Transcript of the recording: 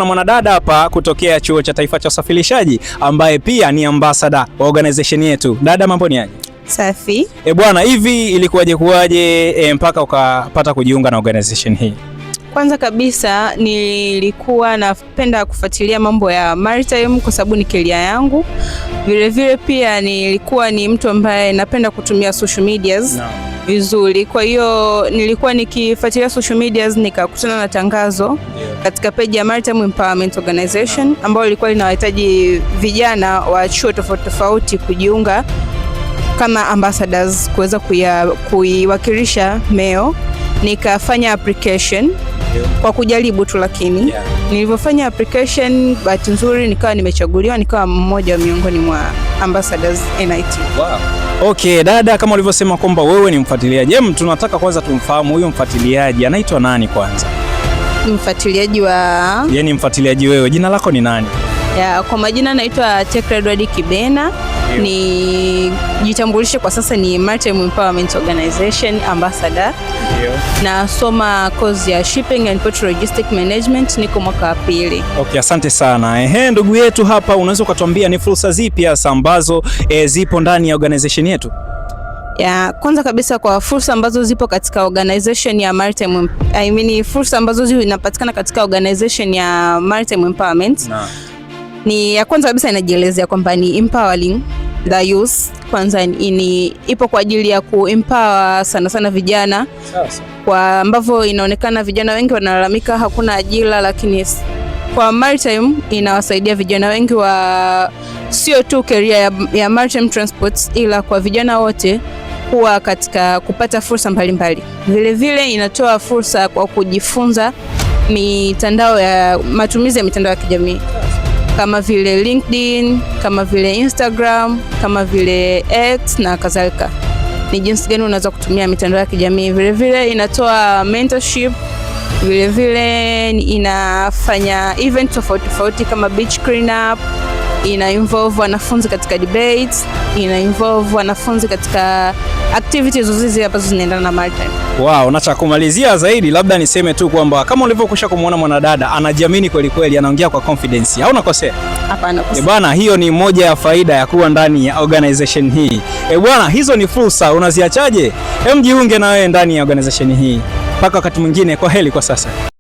Na mwanadada hapa kutokea Chuo cha Taifa cha Usafirishaji ambaye pia ni ambassador wa organization yetu. Dada, mambo ni aje? Safi. Bwana, hivi ilikuwaje mpaka ukapata kujiunga na organization hii? Kwanza kabisa nilikuwa napenda kufuatilia mambo ya maritime kwa sababu ni career yangu. Vile pia nilikuwa ni mtu ambaye napenda kutumia social medias vizuri. Kwa hiyo nilikuwa nikifuatilia social medias nikakutana na tangazo katika page ya Maritime Empowerment Organization ambayo ilikuwa linawahitaji vijana wa chuo tofauti kujiunga kama ambassadors kuweza kuiwakilisha MEO. Nikafanya application kwa kujaribu tu, lakini nilivyofanya application, bahati nzuri nikawa nimechaguliwa, nikawa mmoja miongoni mwa ambassadors NIT. Wow. Okay, dada, kama ulivyosema kwamba wewe ni mfuatiliaji, tunataka kwanza tumfahamu huyo mfuatiliaji anaitwa nani kwanza? Mfuatiliaji wa... Yaani mfuatiliaji wewe, jina lako ni nani? Kwa majina naitwa Tekla Edward Kibena. Ni jitambulishe kwa sasa ni Maritime Empowerment Organization ambassador. Nasoma course ya Shipping and Port Logistic Management, niko mwaka wa pili. Okay, asante sana. Ndugu yetu hapa, unaweza ukatuambia ni fursa zipi hasa ambazo zipo ndani ya organization yetu? Kwanza kabisa kwa fursa ambazo zipo katika organization ya Maritime, fursa ambazo zinapatikana katika organization ya Maritime Empowerment. Ni ya kwanza kabisa inajielezea kwamba ni empowering the youth. Kwanza ipo kwa ajili ya kuempower sana vijana. Kwa ambavyo inaonekana vijana wengi wanalalamika hakuna ajira, lakini kwa Maritime inawasaidia vijana wengi wa sio tu career ya Maritime Transport, ila kwa vijana wote kuwa katika kupata fursa mbalimbali. Vile inatoa fursa kwa kujifunza mitandao ya matumizi ya mitandao ya kijamii kama vile LinkedIn, kama vile Instagram, kama vile X na kadhalika. Ni jinsi gani unaweza kutumia mitandao ya kijamii. Vile inatoa mentorship, vile inafanya event tofauti kama beach cleanup, ina involve wanafunzi katika debates, ina involve wanafunzi katika activities zote ambazo zinaendana na maritime. Wow, na cha kumalizia zaidi labda niseme tu kwamba kama ulivyokwisha kumuona mwanadada anajiamini kweli, anaongea kwa confidence. Hauna kosea? Hapana kosea. Bwana, hiyo ni moja ya faida ya kuwa ndani ya organization hii. Bwana, hizo ni fursa, unaziachaje? Jiunge na wewe ndani ya organization hii. Mpaka wakati mwingine, kwa heri kwa sasa.